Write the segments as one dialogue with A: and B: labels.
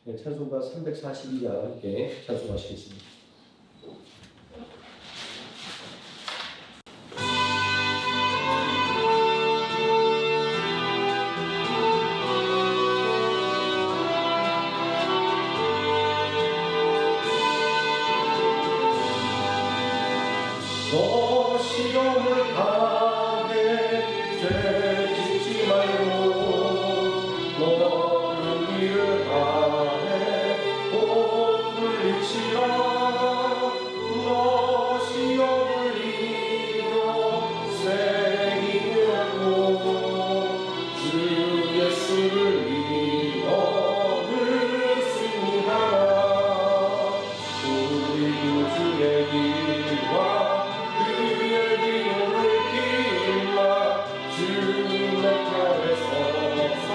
A: 네, 찬송가 342장 함께 찬송하시겠습니다. 너 시험을 당해 죄 짓지 말고 너는 일을 다해 곧 물리치라. 너 시험을 이겨 생이되고 주 예수를 믿어 늘 승리하라. 우리 구주의 길과 주님 내 편에 서서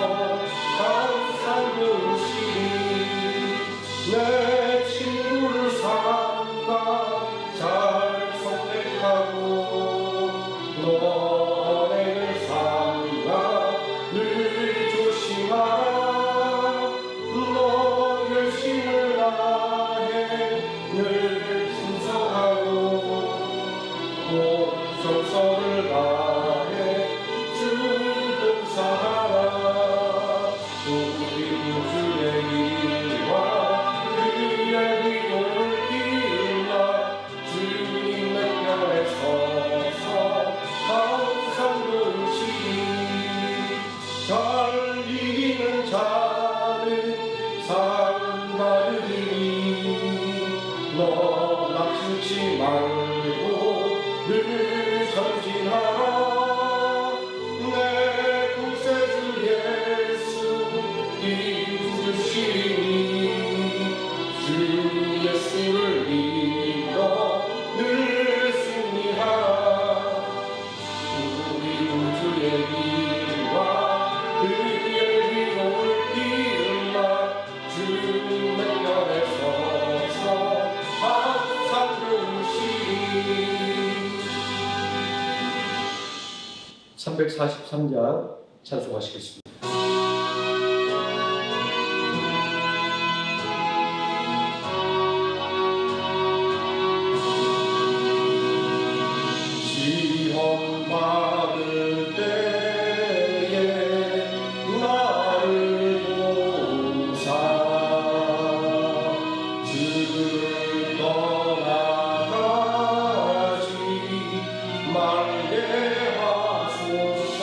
A: 항상 도우시니 내 친구를 삼가 잘 선택하고 너를 삼가 늘 조심하라. 너 열심을 다해 늘 순서하고 또 정성을 다해 봉사하라. 우리 구주의 길과 그의 비용을 일러 주님 내 편에 서서 항상 도우시니 잘 이기는 자는 상 받으리니 너 낙심치 말고 늘 전진하라. 주 예수를 믿어 늘 승리하라. 우리 구주의 길과 그의 비용을 일러 주님 내 편에 서서 항상 도우시니. 343장 찬송하시겠습니다. 받을 때에 나를 도우사 주를 떠나가지 말게 하소서.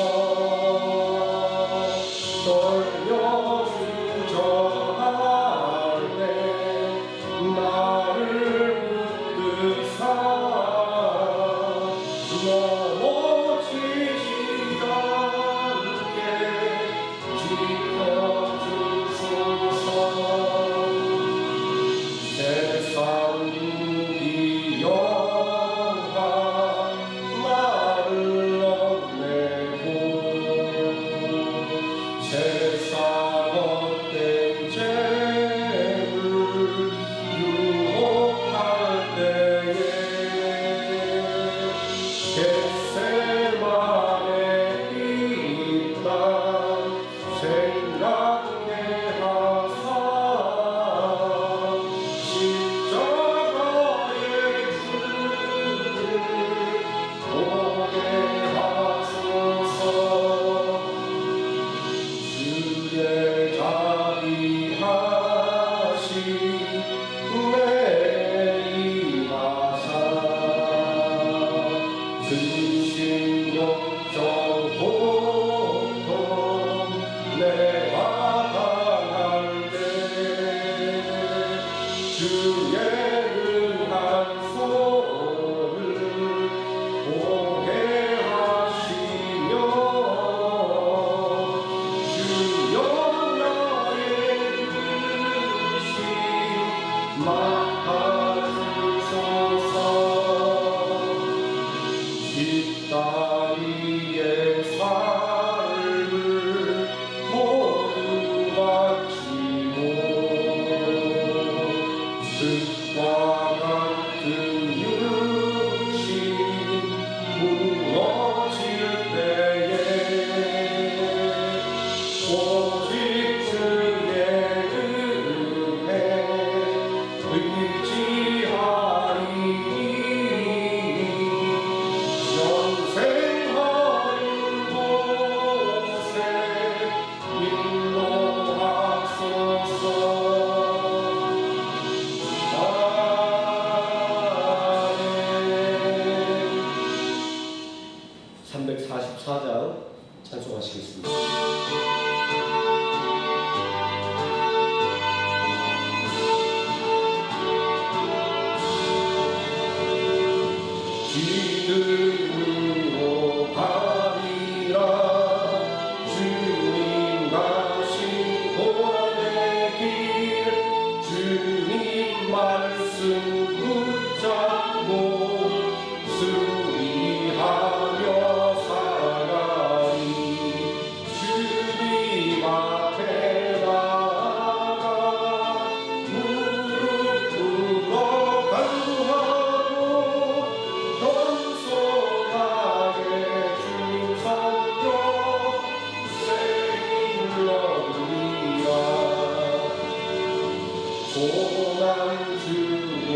A: 고난 중에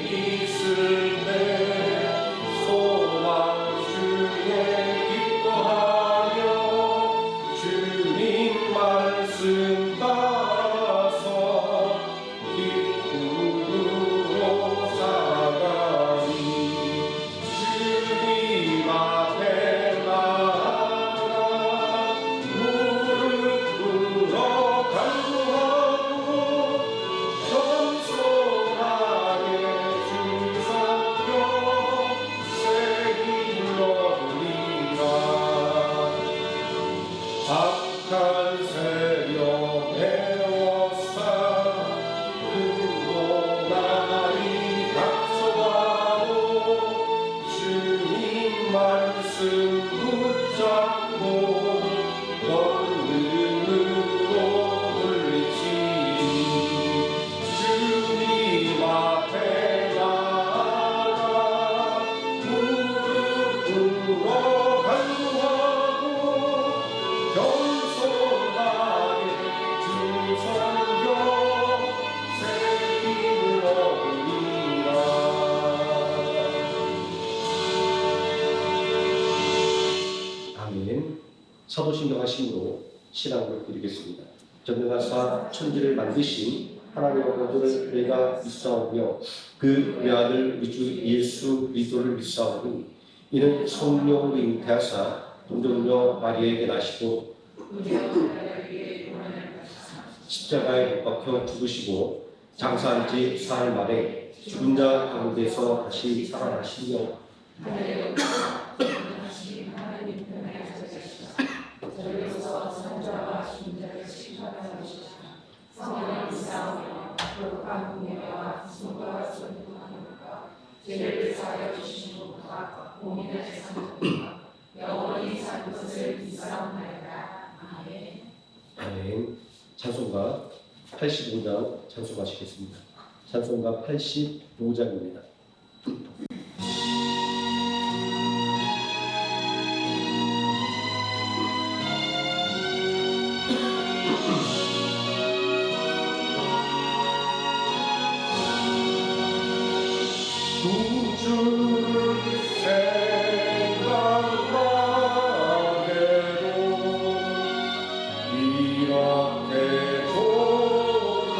A: 있을 때 소망 중에 기뻐하며 주님 말씀 따라서 기쁨으로 살아가니 주님 앞에 나아가 무릎 꿇어 간구하고 겸손하게 주 섬겨 새 길로 드리라. 박한 새벽 배웠사 그동안이 닥쳐가도 주님 말씀 붙잡고 권능으로 물리치니 주님 앞에 나아가 무릎 꿇어 간구하고 겸손하게 주 섬겨 새 길을 얻으리라. 아멘. 사도신경 하심으로 신앙을 드리겠습니다. 전능하사 천지를 만드신 하나님의 보존을 내가 믿사오며 그 외아들 우리 주 예수 그리스도를 믿사오니 이는 성령으로 잉태하사 동정녀 마리아에게 나시고 십자가에 못 박혀 죽으시고 장사한 지 사흘 만에 죽은 자 가운데서 다시 살아나시며
B: 죄를 사하여 주신 것과 공의를 상속과 영원히 산 것을 믿사옵나이다. 아멘.
A: 아멘. 찬송가 85장 찬송하시겠습니다. 찬송가 85장입니다. 구주를 생각나게도 이렇게 좋거든.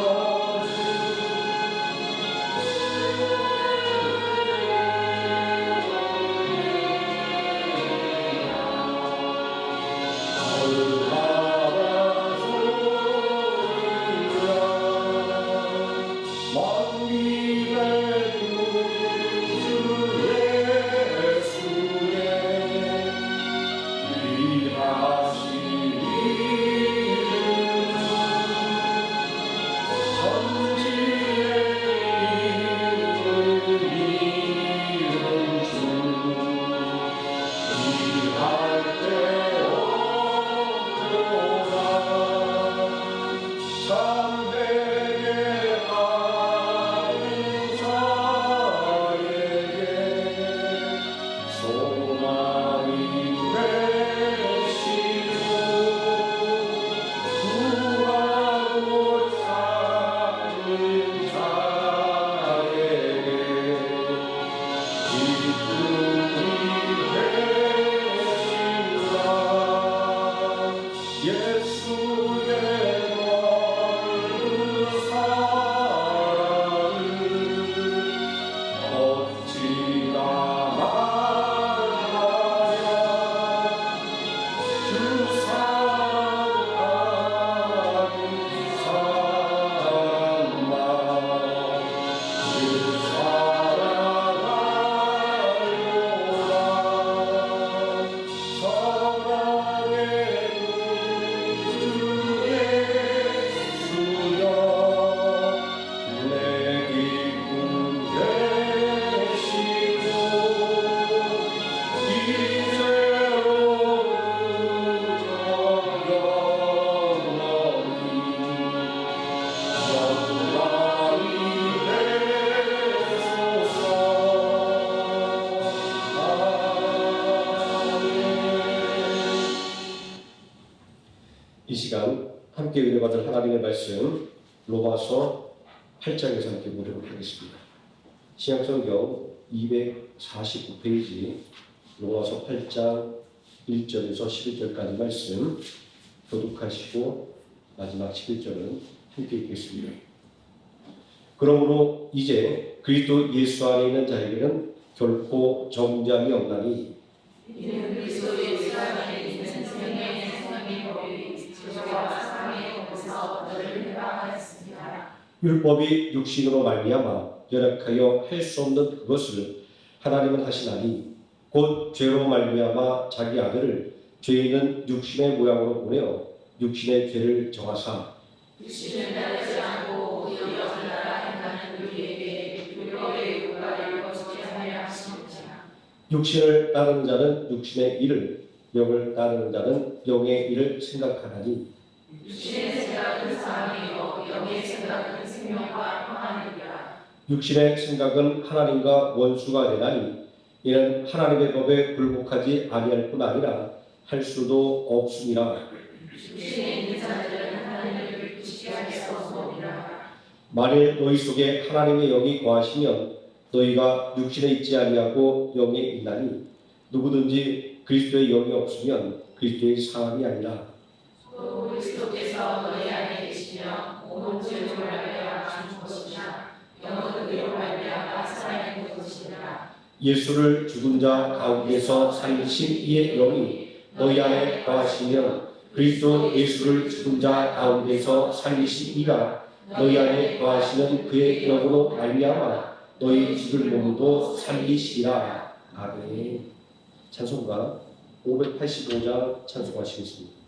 A: 얼마나 좋으랴. 만민의 이 시간 함께 은혜 받을 하나님의 말씀 로마서 8장에서 함께 보도록 하겠습니다. 신약성경 249페이지 로마서 8장 1절에서 11절까지 말씀 교독하시고 마지막 11절은 함께 읽겠습니다. 그러므로 이제 그리스도 예수 안에 있는 자에게는 결코 정죄함이 없나니
B: 이는 그리스도 예수 안에 있는 생명의 법이 죄와 사망의 법에서 너를 해방하였습니다.
A: 율법이 육신으로 말미암아 연약하여 할 수 없는 그것을 하나님은 하시나니 곧 죄로 말미암아 자기 아들을 죄 있는 육신의 모양으로 보내어 육신의 죄를 정하사
B: 육신을 따르지 않고 오히려 따라 행하는 우리에게 율법의 요구를 이루어지게 하려 하십니다.
A: 육신을 따르는 자는 육신의 일을 영을 따르는 자는 영의 일을 생각하나니
B: 육신의 생각은 사망이요 영의 생각은 생명과 평안이니라.
A: 육신의 생각은 하나님과 원수가 되나니 이는 하나님의 법에 굴복하지 아니할 뿐 아니라 할 수도 없음이라.
B: 육신에 있는 자들은 하나님을 믿지 않겠사오니라.
A: 만일 너희 속에 하나님의 영이 거하시면 너희가 육신에 있지 아니하고 영에 있나니 누구든지 그리스도의 영이 없으면 그리스도의 사람이 아니라.
B: 또 그리스도께서 너희 안에 계시며 온 죄로 말미암아 죽은 것이나 영은 의로 말미암아 살아있는 것이니라.
A: 예수를 죽은 자 가운데서 살리신 이의 영이 너희 안에 거하시면 그리스도 예수를 죽은 자 가운데서 살리신 이가 너희 안에 거하시는 그의 영으로 말미암아 너희 죽을 몸도 살리시리라. 아멘. 찬송가 585장 찬송하시겠습니다.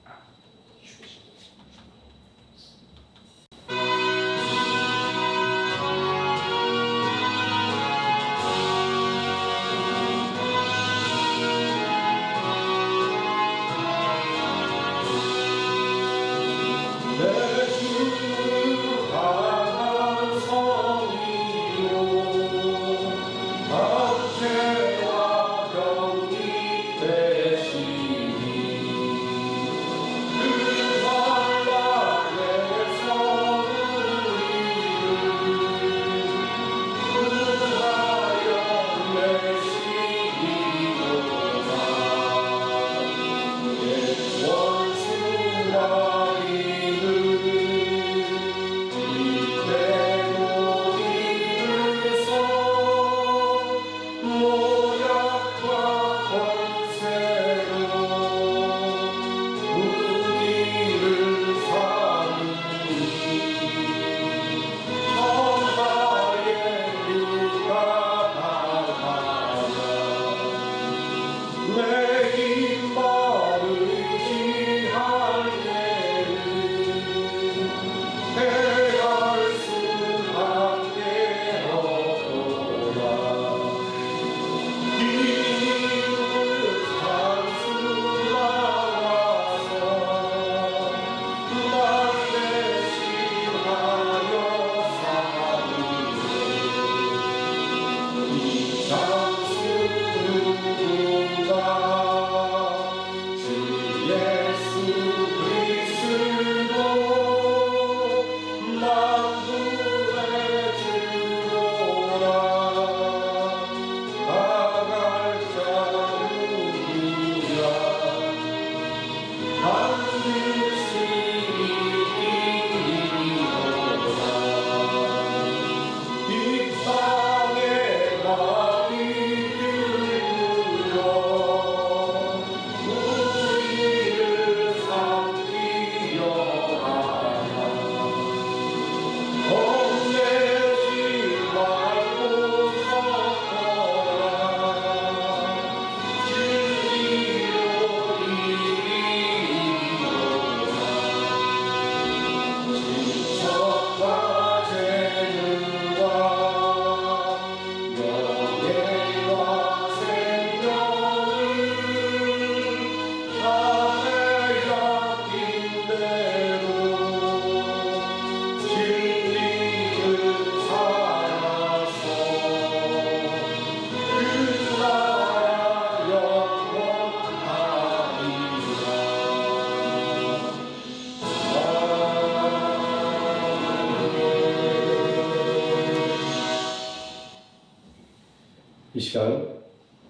A: 시간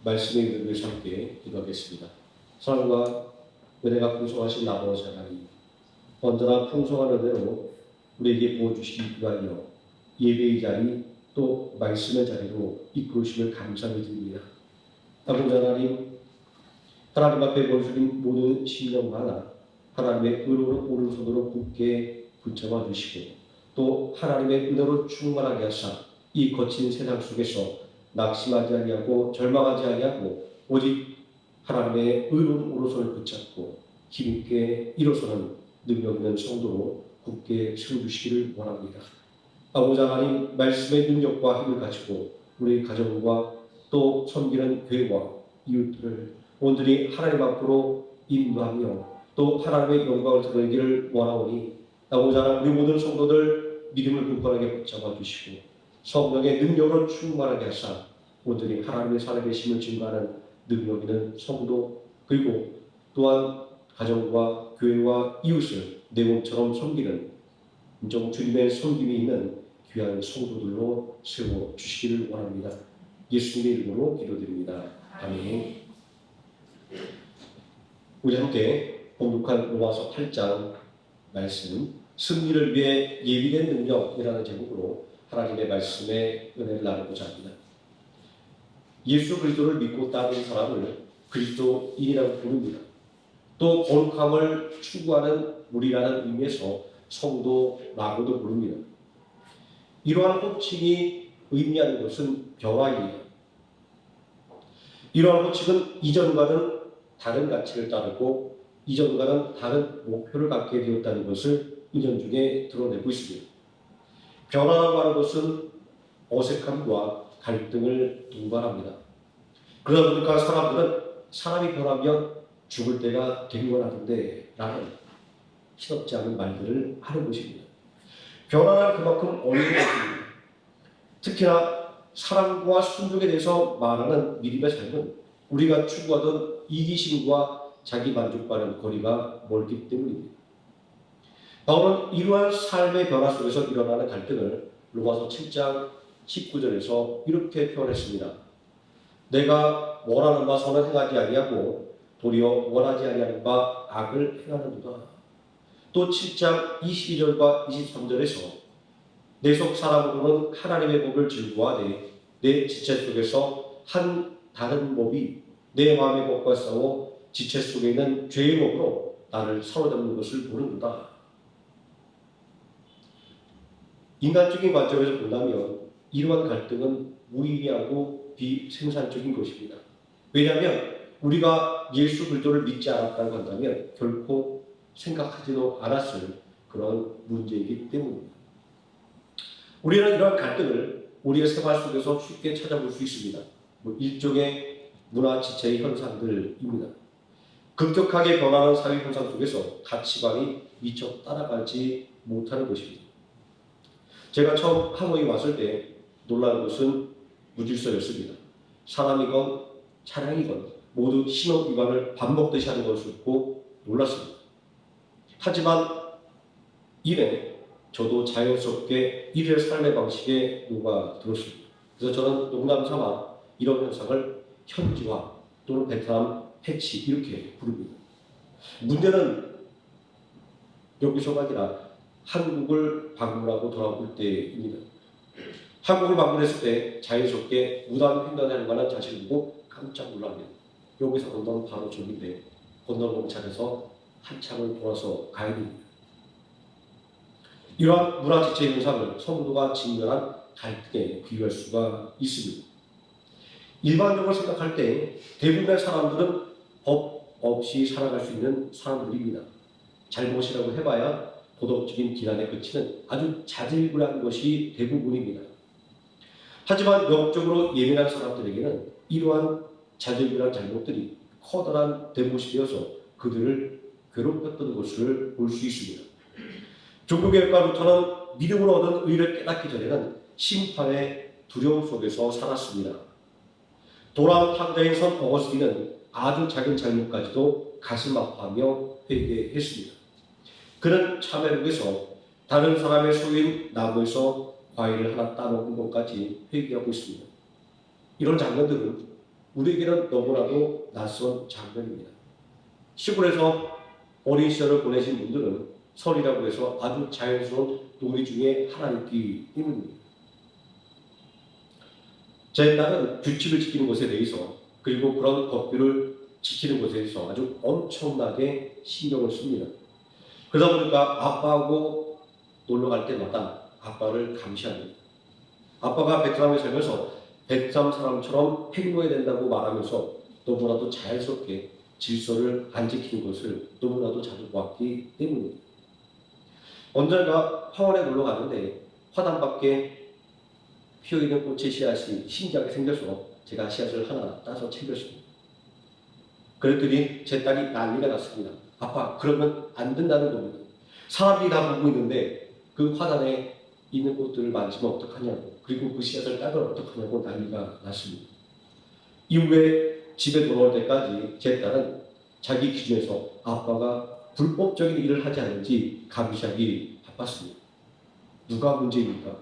A: 말씀의 은혜를 위해서 함께 기도하겠습니다. 사랑과 은혜가 풍성하신 아버지 하나님, 언제나 풍성한 은혜로 우리에게 부어주시기 위하여 예배의 자리 또 말씀의 자리로 이끌으심을 감사히 드립니다. 아버지 하나님, 하나님 앞에 모셔진 모든 신령 하나 하나님의 의로운 오른손으로 굳게 붙잡아 주시고 또 하나님의 은혜로 충만하게 하사 이 거친 세상 속에서 낙심하지 아니하고 절망하지 아니하고 오직 하나님의 의로운 오른손을 붙잡고 힘있게 일어서는 능력 있는 성도로 굳게 세워주시기를 원합니다. 아버지 하나님, 말씀의 능력과 힘을 가지고 우리 가정과 또 섬기는 교회와 이웃들을 온전히 하나님 앞으로 인도하며 또 하나님의 영광을 드러내기를 원하오니 아버지 하나님, 우리 모든 성도들 믿음을 굳건하게 붙잡아 주시고 성령의 능력으로 충만하게 하사 온전히 하나님의 살아계심을 증거하는 능력 있는 성도 그리고 또한 가정과 교회와 이웃을 내 몸처럼 섬기는 인정 주님의 섬김이 있는 귀한 성도들로 세워주시기를 원합니다. 예수님의 이름으로 기도드립니다. 아멘. 우리 함께 봉독한 로마서 8장 말씀 승리를 위해 예비된 능력이라는 제목으로 하나님의 말씀의 은혜를 나누고자 합니다. 예수 그리스도를 믿고 따르는 사람을 그리스도인이라고 부릅니다. 또 거룩함을 추구하는 무리라는 의미에서 성도라고도 부릅니다. 이러한 호칭이 의미하는 것은 변화입니다. 이러한 호칭은 이전과는 다른 가치를 따르고 이전과는 다른 목표를 갖게 되었다는 것을 이전 중에 드러내고 있습니다. 변화라고 하는 것은 어색함과 갈등을 동반합니다. 그러다 보니까 사람들은 사람이 변하면 죽을 때가 되기만 하던데 라는 시덥지 않은 말들을 하는 것입니다. 변화는 그만큼 어려운 것입니다. 특히나 사랑과 순종에 대해서 말하는 믿음의 삶은 우리가 추구하던 이기심과 자기 만족과는 거리가 멀기 때문입니다. 바울은 이러한 삶의 변화 속에서 일어나는 갈등을 로마서 7장 19절에서 이렇게 표현했습니다. 내가 원하는 바 선을 행하지 아니하고 도리어 원하지 아니하는 바 악을 행하는도다. 또 7장 22절과 23절에서 내 속 사람으로는 하나님의 법을 즐거워하되 내 지체 속에서 한 다른 법이 내 마음의 법과 싸워 지체 속에 있는 죄의 법으로 나를 사로잡는 것을 보는도다. 인간적인 관점에서 본다면 이러한 갈등은 무의미하고 비생산적인 것입니다. 왜냐하면 우리가 예수 그리스도를 믿지 않았다고 한다면 결코 생각하지도 않았을 그런 문제이기 때문입니다. 우리는 이러한 갈등을 우리의 생활 속에서 쉽게 찾아볼 수 있습니다. 일종의 문화 지체의 현상들입니다. 급격하게 변하는 사회 현상 속에서 가치관이 미처 따라가지 못하는 것입니다. 제가 처음 하노이 왔을 때 놀란 것은 무질서였습니다. 사람이건 차량이건 모두 신호 위반을 밥 먹듯이 하는 것을 보고 놀랐습니다. 하지만 이내 저도 자연스럽게 이들의 삶의 방식에 녹아들었습니다. 그래서 저는 농담 삼아 이런 현상을 현지화 또는 베트남 해치 이렇게 부릅니다. 문제는 여기서가 아니라 한국을 방문하고 돌아올 때입니다. 한국을 방문했을 때 자연스럽게 무단 횡단하는 만한 자신을 보고 깜짝 놀랍니다. 여기서 건너면 바로 저기인데 건너는 차에서 한참을 돌아서 가야 됩니다. 이러한 문화 지체 현상을 성도가 직면한 갈등에 비유할 수가 있습니다. 일반적으로 생각할 때 대부분의 사람들은 법 없이 살아갈 수 있는 사람들입니다. 잘못이라고 해봐야 도덕적인 비난에 그치는 아주 자질구레한 것이 대부분입니다. 하지만 영적으로 예민한 사람들에게는 이러한 자질구레한 잘못들이 커다란 대못이 되어서 그들을 괴롭혔던 것을 볼 수 있습니다. 종교개혁가부터는 믿음으로 얻은 의를 깨닫기 전에는 심판의 두려움 속에서 살았습니다. 돌아온 탕자인 선 어거스틴은 아주 작은 잘못까지도 가슴 아파하며 회개했습니다. 그는 참회록에서 다른 사람의 소유인 나무에서 과일을 하나 따먹은 것까지 회개하고 있습니다. 이런 장면들은 우리에게는 너무나도 낯선 장면입니다. 시골에서 어린 시절을 보내신 분들은 설이라고 해서 아주 자연스러운 놀이 중에 하나이기 때문입니다. 제 딸은 규칙을 지키는 것에 대해서 그리고 그런 법규를 지키는 것에 대해서 아주 엄청나게 신경을 씁니다. 그러다 보니까 아빠하고 놀러 갈 때마다 아빠를 감시합니다. 아빠가 베트남에 살면서 베트남 사람처럼 행동해야 된다고 말하면서 너무나도 자연스럽게 질서를 안 지키는 것을 너무나도 자주 보았기 때문입니다. 언젠가 화원에 놀러 가는데 화단 밖에 피어있는 꽃의 씨앗이 신기하게 생겨서 제가 씨앗을 하나 따서 챙겼습니다. 그랬더니 제 딸이 난리가 났습니다. 아빠, 그러면 안 된다는 겁니다. 사람들이 다 보고 있는데 그 화단에 있는 꽃들을 만지면 어떡하냐고, 그리고 그 씨앗을 따면 어떡하냐고 난리가 났습니다. 이후에 집에 돌아올 때까지 제 딸은 자기 기준에서 아빠가 불법적인 일을 하지 않는지 감시하기 바빴습니다. 누가 문제입니까?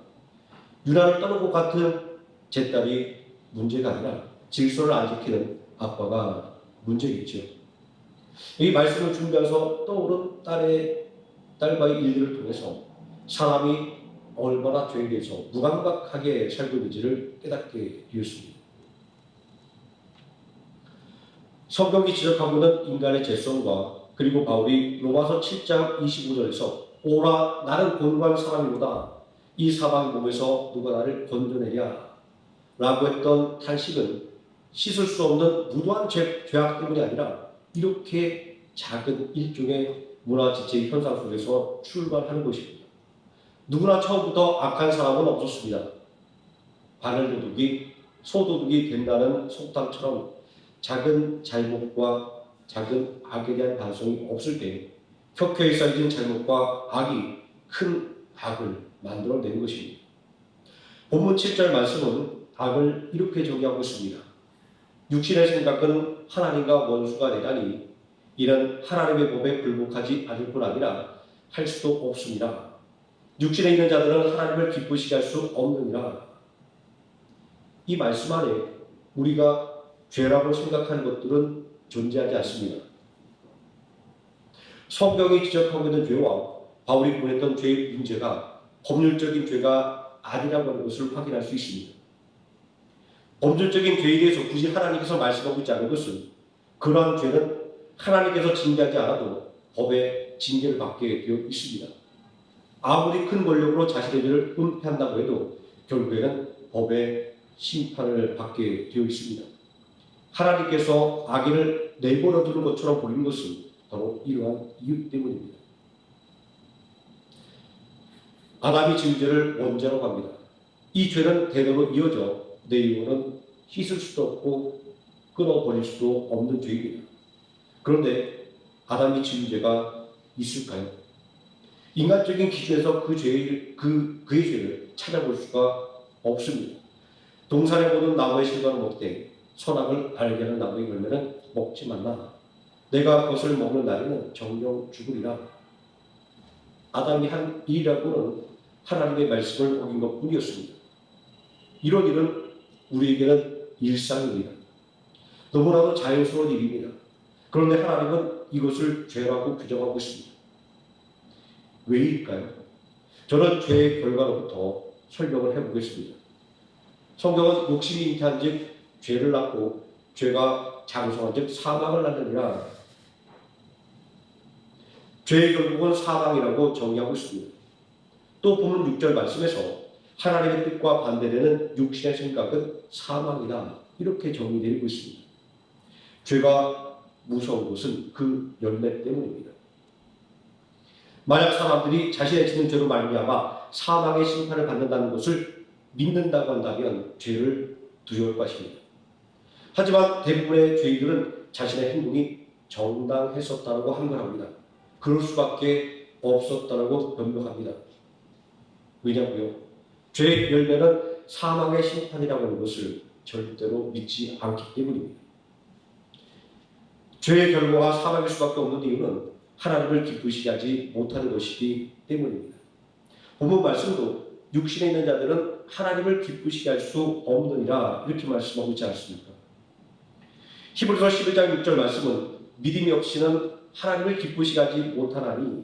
A: 유난을 떠는 것 같은 제 딸이 문제가 아니라 질서를 안 지키는 아빠가 문제겠죠. 이 말씀을 준비하면서 떠오른 딸과의 일들을 통해서 사람이 얼마나 죄에 대해서 무감각하게 살고 있는지를 깨닫게 되었습니다. 성경이 지적하고 있는 인간의 죄성과 그리고 바울이 로마서 7장 25절에서 오라 나는 곤고한 사람이로다 이 사방의 몸에서 누가 나를 건져내랴 라고 했던 탄식은 씻을 수 없는 무도한 죄악 때문이 아니라 이렇게 작은 일종의 문화지체 현상 속에서 출발하는 것입니다. 누구나 처음부터 악한 사람은 없었습니다. 바늘도둑이 소도둑이 된다는 속담처럼 작은 잘못과 작은 악에 대한 반성이 없을 때 켜켜이 쌓여진 잘못과 악이 큰 악을 만들어낸 것입니다. 본문 7절 말씀은 악을 이렇게 정의하고 있습니다. 육신의 생각은 하나님과 원수가 되다니 이는 하나님의 법에 굴복하지 않을 뿐 아니라 할 수도 없습니다. 육신에 있는 자들은 하나님을 기쁘시게 할 수 없느니라. 이 말씀 안에 우리가 죄라고 생각하는 것들은 존재하지 않습니다. 성경이 지적하고 있는 죄와 바울이 보냈던 죄의 문제가 법률적인 죄가 아니라고 하는 것을 확인할 수 있습니다. 법률적인 죄에 대해서 굳이 하나님께서 말씀하고 있지 않은 것은 그러한 죄는 하나님께서 징계하지 않아도 법의 징계를 받게 되어 있습니다. 아무리 큰 권력으로 자신의 죄를 은폐한다고 해도 결국에는 법의 심판을 받게 되어 있습니다. 하나님께서 악인을 내버려 두는 것처럼 보이는 것은 바로 이러한 이유 때문입니다. 아담이 지은 죄를 원죄라고 합니다. 이 죄는 대대로 이어져 내 영혼은 씻을 수도 없고 끊어버릴 수도 없는 죄입니다. 그런데 아담이 지은 죄가 있을까요? 인간적인 기준에서 그의 죄를 찾아볼 수가 없습니다. 동산에 보는 나무의 실과는 먹되 선악을 알게 하는 나무의 열매는 먹지 말라. 내가 그것을 먹는 날에는 정령 죽으리라. 아담이 한 일이라고는 하나님의 말씀을 어긴 것뿐이었습니다. 이런 일은 우리에게는 일상입니다. 너무나도 자연스러운 일입니다. 그런데 하나님은 이것을 죄라고 규정하고 있습니다. 왜일까요? 저는 죄의 결과로부터 설명을 해보겠습니다. 성경은 욕심이 잉태한즉 죄를 낳고 죄가 장성한즉 사망을 낳느니라. 죄의 결국은 사망이라고 정의하고 있습니다. 또 보면 6절 말씀에서 하나님의 뜻과 반대되는 육신의 생각은 사망이다 이렇게 정의되고 있습니다. 죄가 무서운 것은 그 열매 때문입니다. 만약 사람들이 자신의 짓는 죄로 말미암아 사망의 심판을 받는다는 것을 믿는다고 한다면 죄를 두려울 것입니다. 하지만 대부분의 죄인들은 자신의 행동이 정당했었다고 항변합니다. 그럴 수밖에 없었다고 변명합니다. 왜냐고요? 죄의 열매는 사망의 심판이라고 하는 것을 절대로 믿지 않기 때문입니다. 죄의 결과가 사망일 수밖에 없는 이유는 하나님을 기쁘시게 하지 못하는 것이기 때문입니다. 본문 말씀도 육신에 있는 자들은 하나님을 기쁘시게 할 수 없느니라 이렇게 말씀하고 있지 않습니까? 히브리서 11장 6절 말씀은 믿음이 없이는 하나님을 기쁘시게 하지 못하나니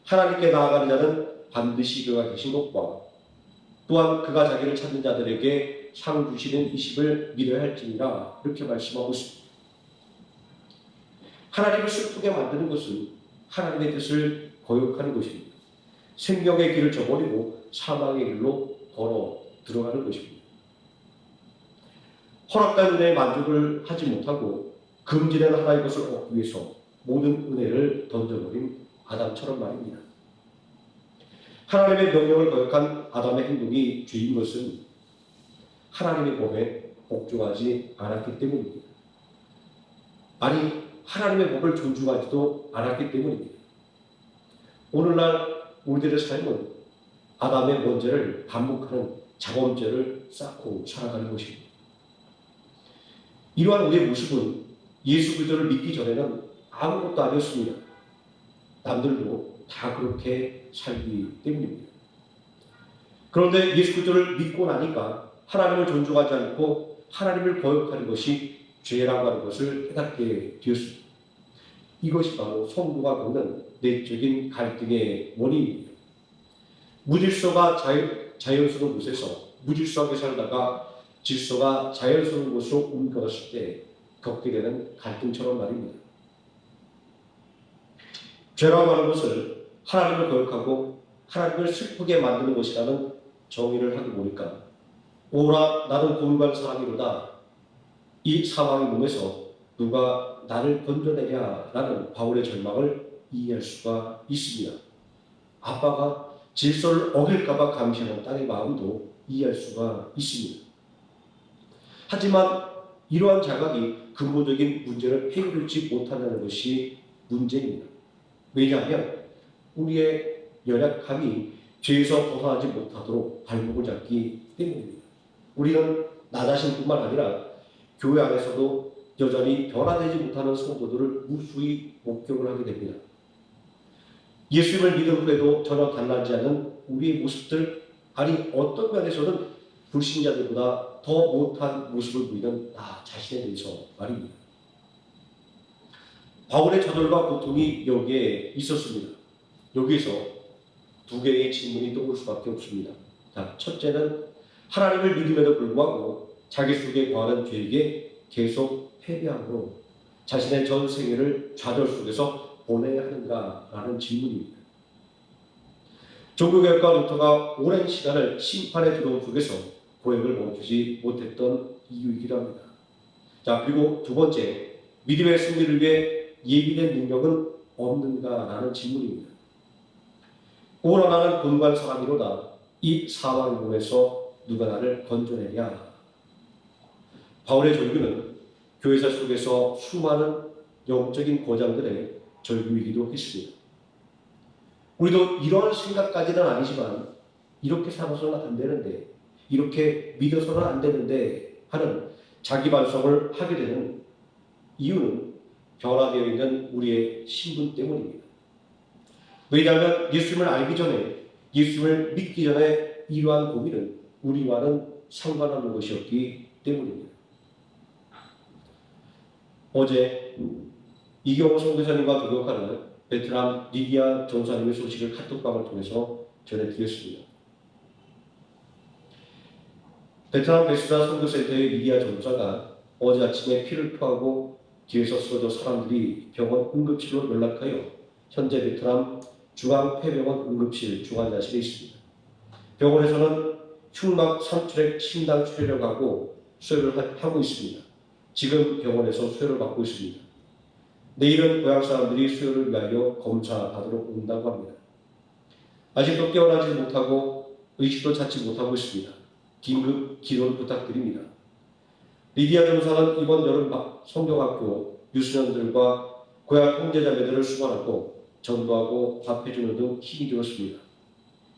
A: 하나님께 나아가는 자는 반드시 그가 계신 것과 또한 그가 자기를 찾는 자들에게 상 주시는 이십을 믿어야 할지니라 이렇게 말씀하고 있습니다. 하나님을 슬프게 만드는 것은 하나님의 뜻을 거역하는 것입니다. 생명의 길을 저버리고 사망의 길로 걸어 들어가는 것입니다. 허락된 은혜에 만족을 하지 못하고 금지된 하나의 것을 얻기 위해서 모든 은혜를 던져버린 아담처럼 말입니다. 하나님의 명령을 거역한 아담의 행동이 죄인 것은 하나님의 법에 복종하지 않았기 때문입니다. 아니, 하나님의 법을 존중하지도 않았기 때문입니다. 오늘날 우리들의 삶은 아담의 원죄를 반복하는 자범죄를 쌓고 살아가는 것입니다. 이러한 우리의 모습은 예수 그리스도를 믿기 전에는 아무것도 아니었습니다. 남들도 다 그렇게 살기 때문입니다. 그런데 예수 그리스도를 믿고 나니까 하나님을 존중하지 않고 하나님을 거역하는 것이 죄라고 하는 것을 깨닫게 되었습니다. 이것이 바로 성도가 겪는 내적인 갈등의 원인입니다. 무질서가 자연스러운 곳에서 무질서하게 살다가 질서가 자연스러운 곳으로 옮겨갔을 때 겪게 되는 갈등처럼 말입니다. 죄라고 하는 것을 하나님을 거역하고 하나님을 슬프게 만드는 것이라는 정의를 하고 보니까 오라 나는 고문받은 사람이로다. 이 사망의 몸에서 누가 나를 건져내랴라는 바울의 절망을 이해할 수가 있습니다. 아빠가 질서를 어길까봐 감시하는 딸의 마음도 이해할 수가 있습니다. 하지만 이러한 자각이 근본적인 문제를 해결하지 못한다는 것이 문제입니다. 왜냐하면 우리의 연약함이 죄에서 벗어나지 못하도록 발목을 잡기 때문입니다. 우리는 나 자신뿐만 아니라 교회 안에서도 여전히 변화되지 못하는 성도들을 무수히 목격을 하게 됩니다. 예수님을 믿은 후에도 전혀 달라지지 않은 우리의 모습들, 아니 어떤 면에서는 불신자들보다 더 못한 모습을 보이는 나 자신에 대해서 말입니다. 바울의 좌절과 고통이 여기에 있었습니다. 여기에서 두 개의 질문이 떠올 수밖에 없습니다. 자, 첫째는 하나님을 믿음에도 불구하고 자기 속에 거하는 죄에게 계속 패배함으로 자신의 전 생애를 좌절 속에서 보내야 하는가라는 질문입니다. 종교개혁가 루터가 오랜 시간을 심판의 두려움 속에서 고행을 멈추지 못했던 이유이기도 합니다. 자, 그리고 두 번째, 믿음의 승리를 위해 예비된 능력은 없는가라는 질문입니다. 오라 나는 곤고한 사람이로다. 이 사망의 몸에서 누가 나를 건져내랴. 바울의 절규는 교회사 속에서 수많은 영적인 고장들의 절규이기도 했습니다. 우리도 이런 생각까지는 아니지만 이렇게 살아서는 안 되는데, 이렇게 믿어서는 안 되는데 하는 자기 반성을 하게 되는 이유는 변화되어 있는 우리의 신분 때문입니다. 왜냐하면 예수님을 알기 전에, 예수님을 믿기 전에 이러한 고민은 우리와는 상관없는 것이었기 때문입니다. 어제 이경호 선교사님과 교역하는 베트남 리디아 전사님의 소식을 카톡방을 통해서 전해드렸습니다. 베트남 베스다 선교센터의 리디아 전사가 어제 아침에 피를 토하고 뒤에서 쓰러져 사람들이 병원 응급실로 연락하여 현재 베트남 중앙폐병원 응급실 중환자실에 있습니다. 병원에서는 흉막 삼출액 심장 출혈을 하고 수혈을 하고 있습니다. 지금 병원에서 수혈을 받고 있습니다. 내일은 고향 사람들이 수혈을 위하여 검사받으러 온다고 합니다. 아직도 깨어나지 못하고 의식도 찾지 못하고 있습니다. 긴급 기도를 부탁드립니다. 리디아 전사는 이번 여름 성경학교 유소년들과 고향 형제자매들을 수반하고 전도하고 밥해주는 등 힘이 들었습니다.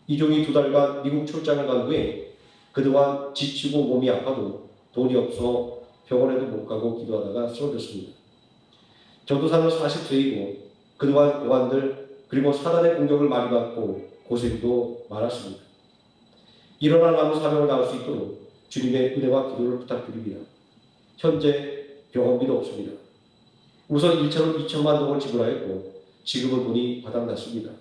A: 이종이 2달간 미국 출장을 간 후에 그동안 지치고 몸이 아파도 돈이 없어 병원에도 못 가고 기도하다가 쓰러졌습니다. 전도사는 40세이고 그동안 고관들 그리고 사단의 공격을 많이 받고 고생도 많았습니다. 일어나 남은 사명을 다할 수 있도록 주님의 은혜와 기도를 부탁드립니다. 현재 병원비도 없습니다. 우선 1차로 2천만 동을 지불하였고 지금은 돈이 바닥났습니다.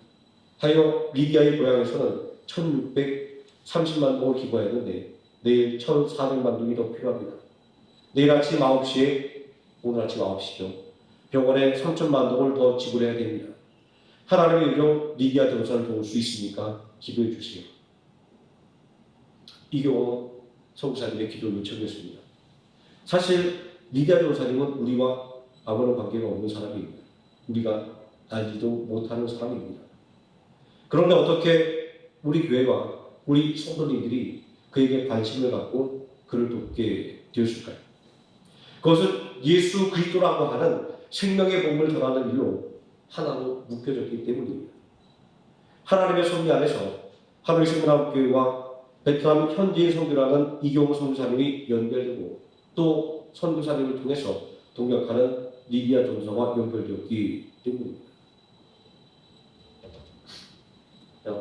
A: 하여 리디아의 고향에서는 1630만 동을 기부하였는데 내일 1400만 동이 더 필요합니다. 내일 아침 9시에 오늘 아침 9시죠. 병원에 3천만 동을 더 지불해야 됩니다. 하나님의 의로 리디아 전사를 도울 수 있으니까 기도해 주세요. 이경호 성사님의 기도 요청이었습니다. 사실 리디아 전사님은 우리와 아무런 관계가 없는 사람입니다. 우리가 알지도 못하는 사람입니다. 그런데 어떻게 우리 교회와 우리 성도님들이 그에게 관심을 갖고 그를 돕게 되었을까요? 그것은 예수 그리스도라고 하는 생명의 복음을 전하는 일로 하나로 묶여졌기 때문입니다. 하나님의 섭리 안에서 하루의 생명교회와 베트남 현지인 선교라는 이경호 선교사님이 연결되고 또 선교사님을 통해서 동역하는 리디아 전사와 연결되었기 때문입니다.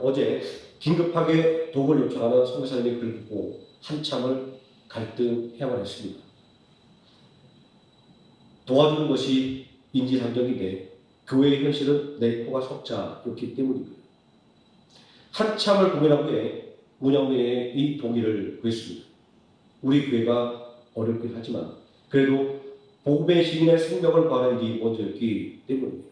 A: 어제 긴급하게 도움을 요청하는 선교사님의 글을 보고 한참을 갈등해야만 했습니다. 도와주는 것이 인지상정인데 교회의 현실은 내 코가 석자였기 때문입니다. 한참을 고민한 후에 운영위의 동의를 구했습니다. 우리 교회가 어렵긴 하지만 그래도 복음의 시민의 생명을 구하는 일이 먼저였기 때문입니다.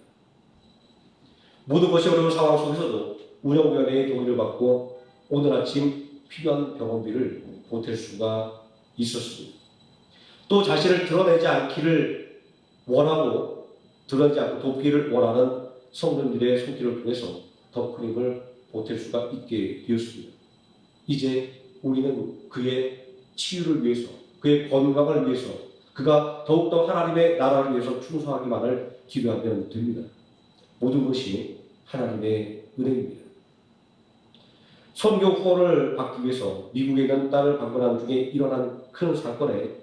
A: 모든 것이 어려운 상황 속에서도 운영위원회의 동의를 받고 오늘 아침 필요한 병원비를 보탤 수가 있었습니다. 또 자신을 드러내지 않기를 원하고 드러내지 않고 돕기를 원하는 성도들의 손길을 통해서 더 큰 힘을 보탤 수가 있게 되었습니다. 이제 우리는 그의 치유를 위해서, 그의 건강을 위해서, 그가 더욱더 하나님의 나라를 위해서 충성하기만을 기도하면 됩니다. 모든 것이 하나님의 은혜입니다. 선교 후원을 받기 위해서 미국에 있는 딸을 방문한 중에 일어난 큰 사건에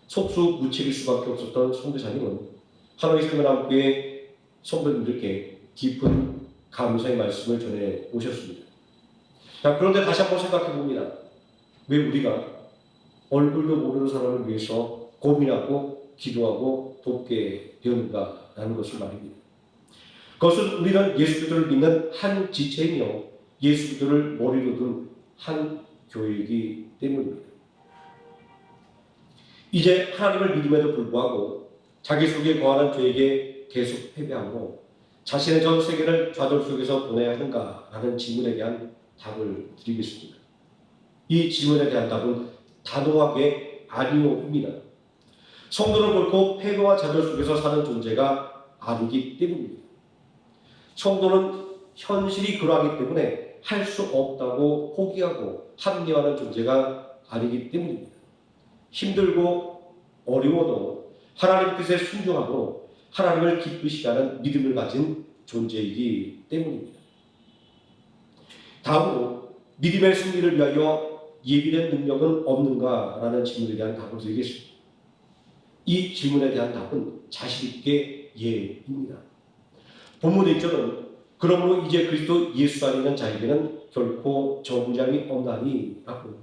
A: 속수무책일 수밖에 없었던 선교사님은 하노이 생명교회 성도님들께 깊은 감사의 말씀을 전해 오셨습니다. 자, 그런데 다시 한번 생각해 봅니다. 왜 우리가 얼굴도 모르는 사람을 위해서 고민하고 기도하고 돕게 되었는가라는 것을 말입니다. 그것은 우리는 예수 그리스도를 믿는 한 지체이며 예수 그리스도를 머리로 둔 한 교회이기 때문입니다. 이제 하나님을 믿음에도 불구하고 자기 속에 거하는 죄에게 계속 패배하므로 자신의 전 세계를 좌절 속에서 보내야 하는가라는 질문에 대한 답을 드리겠습니다. 이 질문에 대한 답은 단호하게 아니오입니다. 성도는 결코 패배와 좌절 속에서 사는 존재가 아니기 때문입니다. 성도는 현실이 그러하기 때문에 할 수 없다고 포기하고 합리화하는 존재가 아니기 때문입니다. 힘들고 어려워도 하나님 뜻에 순종하고 하나님을 기쁘시게 하는 믿음을 가진 존재이기 때문입니다. 다음으로 믿음의 승리를 위하여 예비된 능력은 없는가라는 질문에 대한 답을 드리겠습니다. 이 질문에 대한 답은 자신있게 예입니다. 본문 1절은 그러므로 이제 그리스도 예수 안에 있는 자에게는 결코 정죄함이 없나니 라고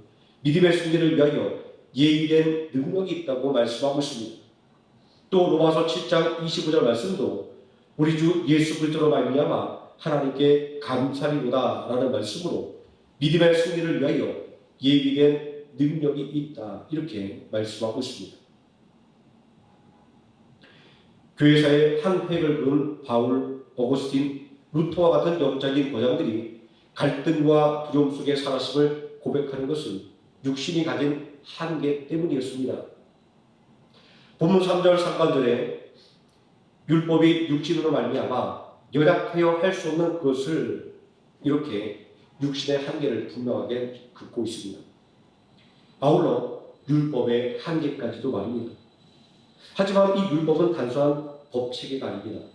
A: 믿음의 승리를 위하여 예비된 능력이 있다고 말씀하고 있습니다. 또 로마서 7장 25절 말씀도 우리 주 예수 그리스도로 말미암아 하나님께 감사리로다 라는 말씀으로 믿음의 승리를 위하여 예비된 능력이 있다 이렇게 말씀하고 있습니다. 교회사의 한 획을 그은 바울, 어거스틴, 루터와 같은 영적인 거장들이 갈등과 두려움 속에 살았음을 고백하는 것은 육신이 가진 한계 때문이었습니다. 본문 3절 상반절에 율법이 육신으로 말미암아 연약하여 할 수 없는 그것을 이렇게 육신의 한계를 분명하게 긋고 있습니다. 아울러 율법의 한계까지도 말입니다. 하지만 이 율법은 단순한 법체계가 아닙니다.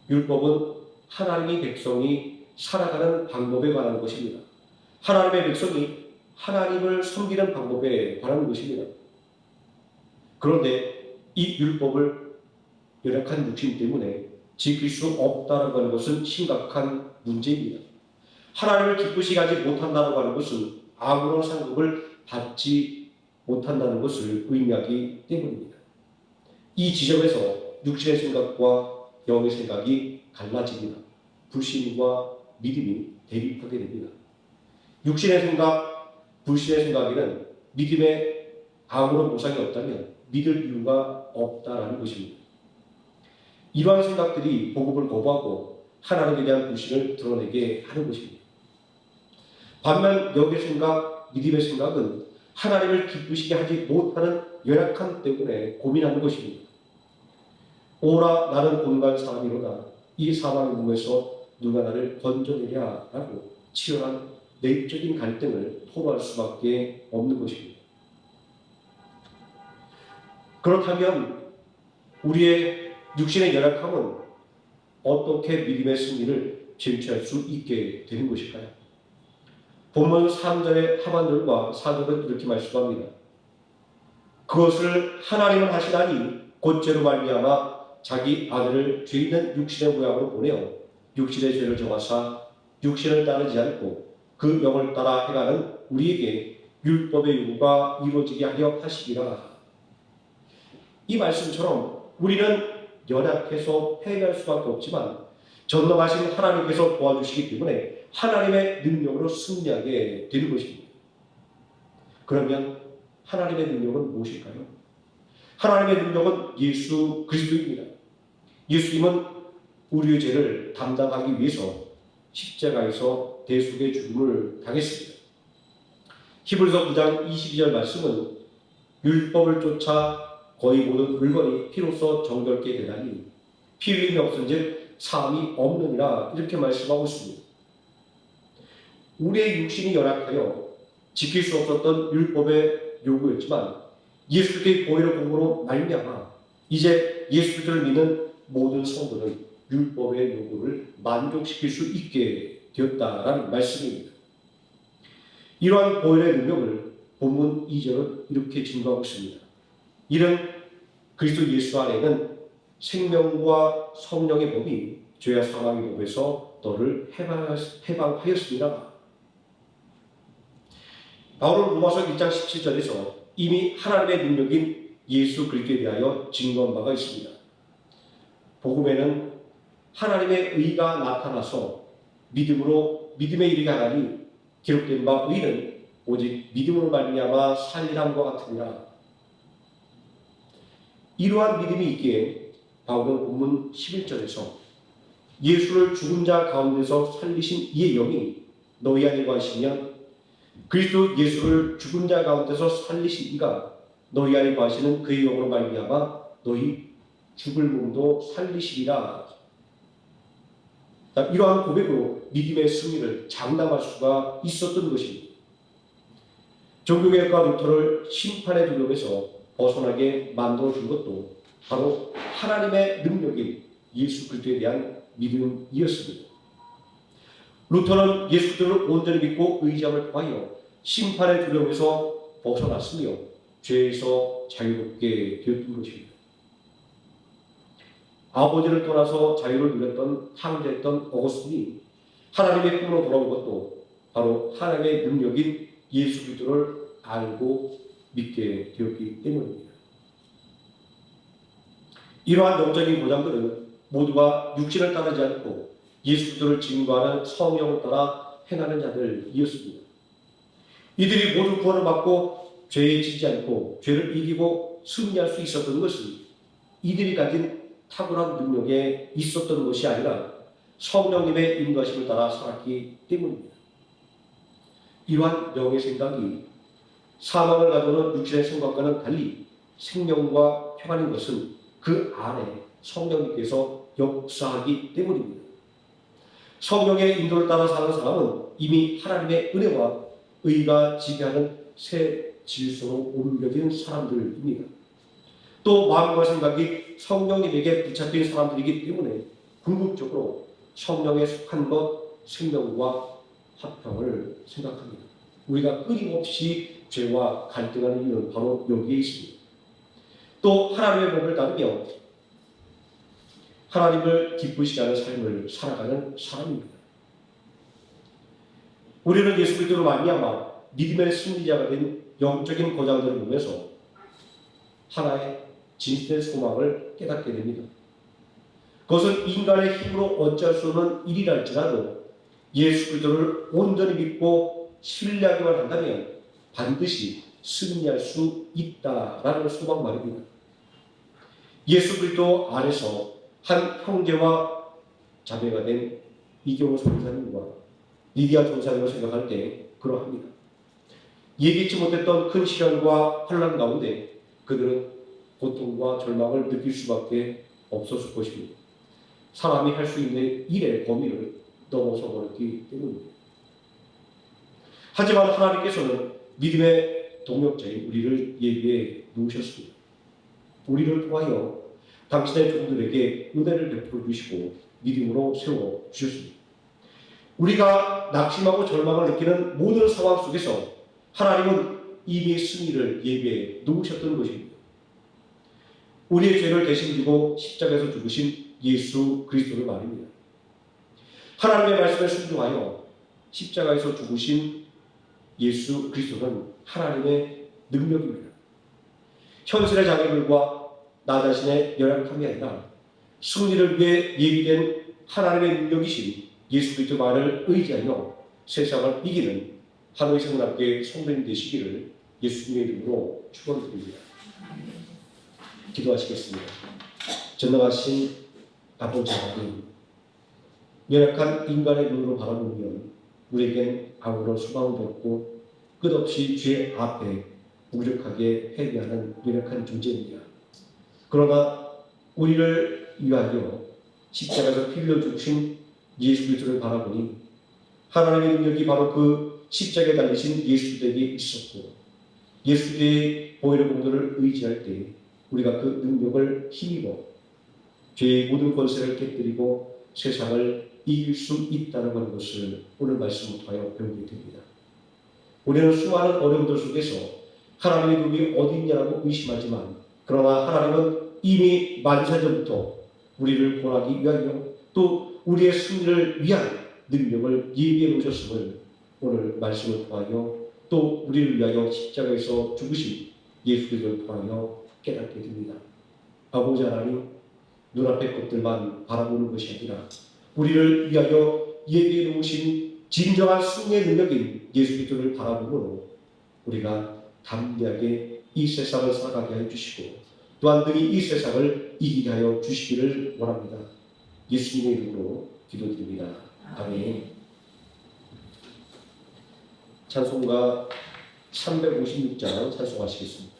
A: 율법은 하나님의 백성이 살아가는 방법에 관한 것입니다. 하나님의 백성이 하나님을 섬기는 방법에 관한 것입니다. 그런데 이 율법을 연약한 육신 때문에 지킬 수 없다는 것은 심각한 문제입니다. 하나님을 기쁘시게 하지 못한다는 것은 아무런 상급을 받지 못한다는 것을 의미하기 때문입니다. 이 지점에서 육신의 생각과 영의 생각이 갈라집니다. 불신과 믿음이 대립하게 됩니다. 육신의 생각, 불신의 생각에는 믿음에 아무런 보상이 없다면 믿을 이유가 없다라는 것입니다. 이러한 생각들이 복음을 거부하고 하나님에 대한 불신을 드러내게 하는 것입니다. 반면 영의 생각, 믿음의 생각은 하나님을 기쁘시게 하지 못하는 연약함 때문에 고민하는 것입니다. 오라 나는 곤고한 사람이로다. 이 사망의 몸에서 누가 나를 건져내랴라고 치열한 내적인 갈등을 토로할 수밖에 없는 것입니다. 그렇다면 우리의 육신의 연약함은 어떻게 믿음의 승리를 쟁취할 수 있게 되는 것일까요? 본문 3절의 하반절과 4절은 이렇게 말씀합니다. 그것을 하나님은 하시나니 곧 죄로 말미암아 자기 아들을 죄 있는 육신의 모양으로 보내어 육신의 죄를 정하사 육신을 따르지 않고 그 영을 따라 행하는 우리에게 율법의 요구가 이루어지게 하려 하시리라. 이 말씀처럼 우리는 연약해서 패배할 수밖에 없지만 전능하신 하나님께서 도와주시기 때문에 하나님의 능력으로 승리하게 되는 것입니다. 그러면 하나님의 능력은 무엇일까요? 하나님의 능력은 예수 그리스도입니다. 예수님은 우리의 죄를 담당하기 위해서 십자가에서 대속의 죽음을 당했습니다. 히브리서 9장 22절 말씀은 율법을 쫓아 거의 모든 물건이 피로써 정결케 되다니 피 흘림이 없은즉 사함이 없느니라 이렇게 말씀하고 있습니다. 우리의 육신이 연약하여 지킬 수 없었던 율법의 요구였지만 예수 그리스도의 보혈의 공로로 말미암아 이제 예수 그리스도를 믿는 모든 성도는 율법의 요구를 만족시킬 수 있게 되었다라는 말씀입니다. 이러한 보혈의 능력을 본문 2절은 이렇게 증거하고 있습니다. 이는 그리스도 예수 안에는 생명과 성령의 법이 죄와 사망의 법에서 너를 해방하였습니다. 바울은 로마서 1장 17절에서 이미 하나님의 능력인 예수 그리스도에 대하여 증거한 바가 있습니다. 복음에는 하나님의 의가 나타나서 믿음에 이르게 하나니 기록된 바 의는 오직 믿음으로 말미암아 살리람과 같으니라. 이러한 믿음이 있기에 바울은 본문 11절에서 예수를 죽은 자 가운데서 살리신 이의 영이 너희 안에 거하시면 그리스도 예수를 죽은 자 가운데서 살리신 이가 너희 안에 거하시는 그의 영으로 말미암아 너희 죽을 몸도 살리시리라. 이러한 고백으로 믿음의 승리를 장담할 수가 있었던 것입니다. 종교개혁과 루터를 심판의 두려움에서 벗어나게 만들어준 것도 바로 하나님의 능력인 예수 그리스도에 대한 믿음이었습니다. 루터는 예수 그리스도를 온전히 믿고 의지함을 통하여 심판의 두려움에서 벗어났으며 죄에서 자유롭게 되었던 것입니다. 아버지를 떠나서 자유를 누렸던 황제였던 어거스틴이 하나님의 품으로 돌아온 것도 바로 하나님의 능력인 예수 그리스도를 알고 믿게 되었기 때문입니다. 이러한 영적인 보장들은 모두가 육신을 따르지 않고 예수 그리스도를 증거하는 성령을 따라 행하는 자들이었습니다. 이들이 모두 구원을 받고 죄에 지지 않고 죄를 이기고 승리할 수 있었던 것은 이들이 가진 탁월한 능력에 있었던 것이 아니라 성령님의 인도하심을 따라 살았기 때문입니다. 이러한 영의 생각이 사망을 가져오는 육신의 생각과는 달리 생명과 평안인 것은 그 안에 성령님께서 역사하기 때문입니다. 성령의 인도를 따라 사는 사람은 이미 하나님의 은혜와 의가 지배하는 새 질서로 옮겨진 사람들입니다. 또 마음과 생각이 성령님에게 붙잡힌 사람들이기 때문에 궁극적으로 성령에 속한 것, 생명과 화평을 생각합니다. 우리가 끊임없이 죄와 갈등하는 이유는 바로 여기에 있습니다. 또 하나님의 법을 따르며 하나님을 기쁘시게 하는 삶을 살아가는 사람입니다. 우리는 예수 그리스도로 말미암아 믿음의 승리자가 된 영적인 고장들을 보면서 하나의 진실된 소망을 깨닫게 됩니다. 그것은 인간의 힘으로 어찌할 수 없는 일이랄지라도 예수 그리스도를 온전히 믿고 신뢰하기만 한다면 반드시 승리할 수 있다라는 소망 말입니다. 예수 그리스도 안에서 한 형제와 자매가 된 이경호 선사님과 리디아 전사님을 생각할 때 그러합니다. 예기치 못했던 큰 시련과 환난 가운데 그들은 고통과 절망을 느낄 수밖에 없었을 것입니다. 사람이 할 수 있는 일의 범위를 넘어서 버렸기 때문입니다. 하지만 하나님께서는 믿음의 동역자인 우리를 예비해 놓으셨습니다. 우리를 통하여 당신의 종들에게 은혜를 베풀어 주시고 믿음으로 세워 주셨습니다. 우리가 낙심하고 절망을 느끼는 모든 상황 속에서 하나님은 이미 승리를 예비해 놓으셨던 것입니다. 우리의 죄를 대신 지고 십자가에서 죽으신 예수 그리스도를 말입니다. 하나님의 말씀에 순종하여 십자가에서 죽으신 예수 그리스도는 하나님의 능력입니다. 현실의 장애물과 나 자신의 연약함이 아니라 승리를 위해 예비된 하나님의 능력이신 예수 그리스도만을 의지하여 세상을 이기는 하노이 성남교회 성도님 되시기를 예수님의 이름으로 축원드립니다. 기도하시겠습니다. 전능하신 아버지 하나님, 연약한 인간의 눈으로 바라보면 우리에겐 아무런 소망도 없고 끝없이 죄 앞에 무력하게 회개하는 연약한 존재입니다. 그러나 우리를 위하여 십자가에서 피 흘려 주신 예수 그리스도를 바라보니 하나님의 능력이 바로 그 십자가에 달리신 예수에게 있었고 예수의 보혈의 공로를 의지할 때 우리가 그 능력을 힘입어 죄의 모든 권세를 깨뜨리고 세상을 이길 수 있다는 것을 오늘 말씀을 통하여 배우게 됩니다. 우리는 수많은 어려움들 속에서 하나님의 눈이 어디 있냐고 의심하지만 그러나 하나님은 이미 만세전부터 우리를 구원하기 위하여 또 우리의 승리를 위한 능력을 예비해 놓으셨음을 오늘 말씀을 통하여 또 우리를 위하여 십자가에서 죽으신 예수 그리스도를 통하여 깨닫게 됩니다. 아버지 하나님, 눈앞의 것들만 바라보는 것이 아니라 우리를 위하여 예비해 놓으신 진정한 승리의 능력인 예수 그리스도를 바라보므로 우리가 담대하게 이 세상을 살아가게 하여 주시고 또한 능히 이 세상을 이기게 하여 주시기를 원합니다. 예수님의 이름으로 기도드립니다. 아멘. 찬송가 356장 찬송하시겠습니다.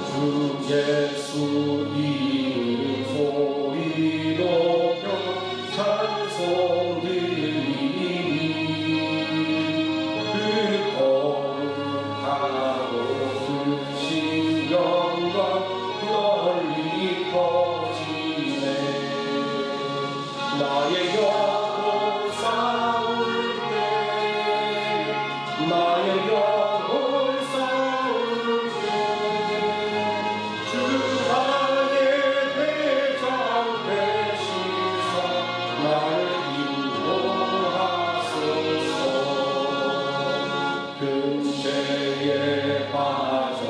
C: 주 예수 이름 소리 높여 찬송 드리니 그 거룩하고 크신 영광 널리 퍼지네. 나의 영혼 싸울 때 나의 영혼 싸울 때 주하의 대장 되시사 나를 인도하소서. 근죄에 빠져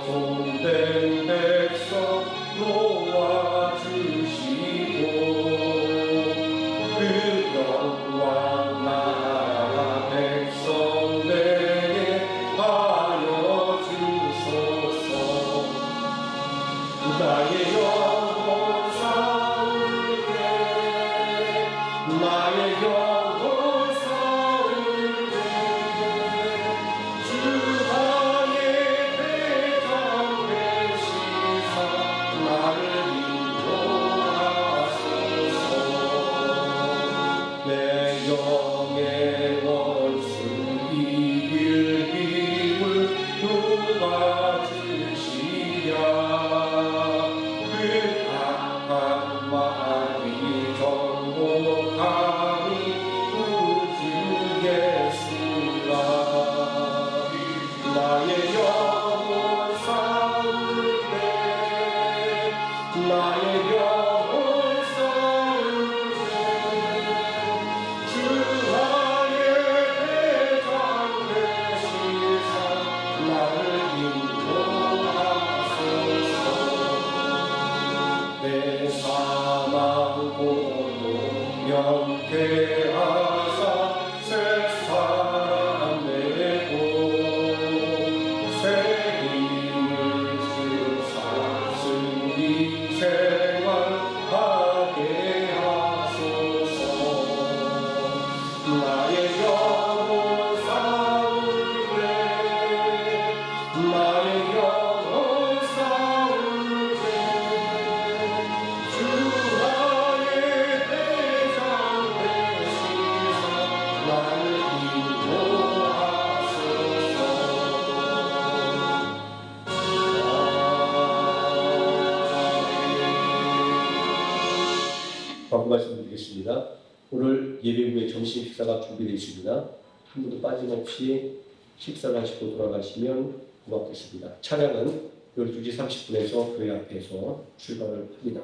C: 손댄 백성 놓아주시고 그 영광 나라 백성들에게 하여 주소서. 나의 영혼 싸울 때 나의 영혼 싸울 때 주하의 대장 되시사 나를 인도하소서. 내 영의 원수 이길 힘을 누가 주시랴. 그
A: 말씀드리겠습니다. 오늘 예배 후에 점심 식사가 준비되어 있습니다. 한 분도 빠짐없이 식사를 하시고 돌아가시면 고맙겠습니다. 차량은 12시 30분에서 교회 앞에서 출발을 합니다.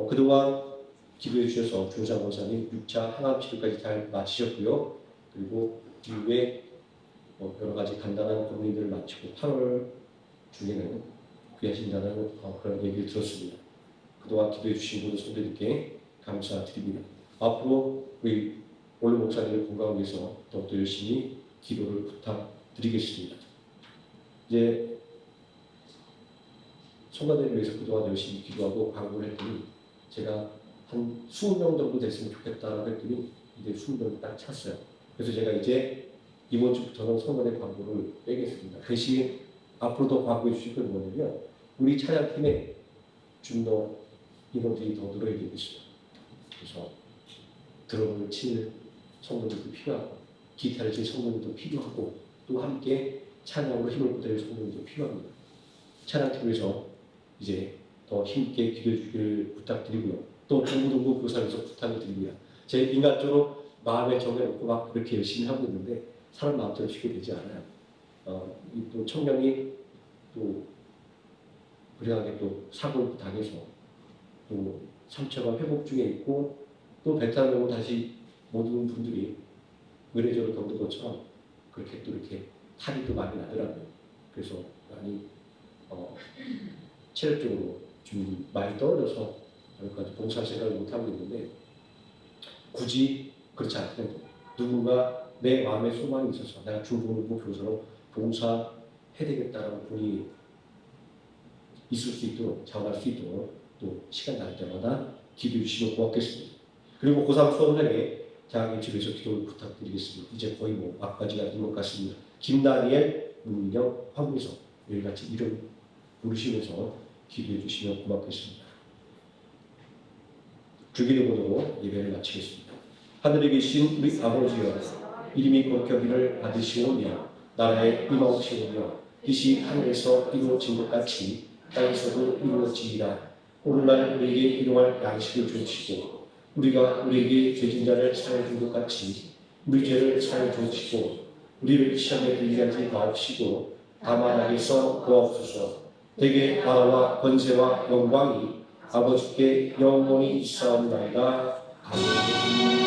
A: 그동안 기도해 주셔서 조상 원사님 6차 항암 치료까지 잘 마치셨고요. 그리고 이후에 여러 가지 간단한 고민들을 마치고 8월 중에는 귀하신다는 그런 얘기를 들었습니다. 그동안 기도해 주신 모든 성도들께 감사드립니다. 앞으로 우리 원로 목사님의 건강을 위해서 더욱더 열심히 기도를 부탁드리겠습니다. 이제 성가대를 위해서 그동안 열심히 기도하고 광고를 했더니 제가 한 20명 정도 됐으면 좋겠다고 했더니 이제 20명이 딱 찼어요. 그래서 제가 이제 이번 주부터는 성가대 광고를 빼겠습니다. 대신 앞으로 더 광고해 주실 건 뭐냐면 우리 찬양팀에 좀 더 인원들이 더 늘어야 되겠어요. 그래서 드럼을 칠 성도들도 필요하고 기타를 칠 성도들도 필요하고 또 함께 찬양으로 힘을 보태는 성도들도 필요합니다. 찬양팀에서 이제 더 힘있게 기도해 주기를 부탁드리고요. 또 동부동부 교사에서 부탁을 드립니다. 제 인간적으로 마음에 정해놓고 막 그렇게 열심히 하고 있는데 사람 마음대로 쉽게 되지 않아요. 또 청년이 또 불행하게 또 사고를 당해서 또 상처가 회복 중에 있고 또 배탈 나고 다시 모든 분들이 의례적으로 겪는 것처럼 그렇게 또 이렇게 탈이 또 많이 나더라고요. 그래서 많이 체력적으로 좀 많이 떨어져서 여기까지 봉사할 생각을 못하고 있는데 굳이 그렇지 않더라도 누군가 내 마음의 소망이 있어서 내가 중등부 교사로 봉사해야 되겠다라는 분이 있을 수 있도록 자원할 수 있도록 또 시간 날 때마다 기도해 주시면 고맙겠습니다. 그리고 고3 수험생에 장애인집에서 기도를 부탁드리겠습니다. 이제 거의 막바지가 된 것 같습니다. 김다니엘, 문민영, 황미석 여기같이 이름 부르시면서 기도해 주시면 고맙겠습니다. 주기도문으로 예배를 마치겠습니다. 하늘에 계신 우리 아버지여, 이름이 거룩히 여기를 받으시오며 나라의 임하옵시오며 뜻이 하늘에서 이루어진 것 같이 땅에서도 이루어지리라. 오늘날 우리에게 일용할 양식을 주시고 우리가 우리에게 죄진 자를 사하여 준 것 같이 우리 죄를 사하여 주시고 우리를 시험에 들게 하지 마옵시고 다만 악에서 구하옵소서. 대개 나라와 권세와 영광이 아버지께 영원히 있사옵나이다. 아멘.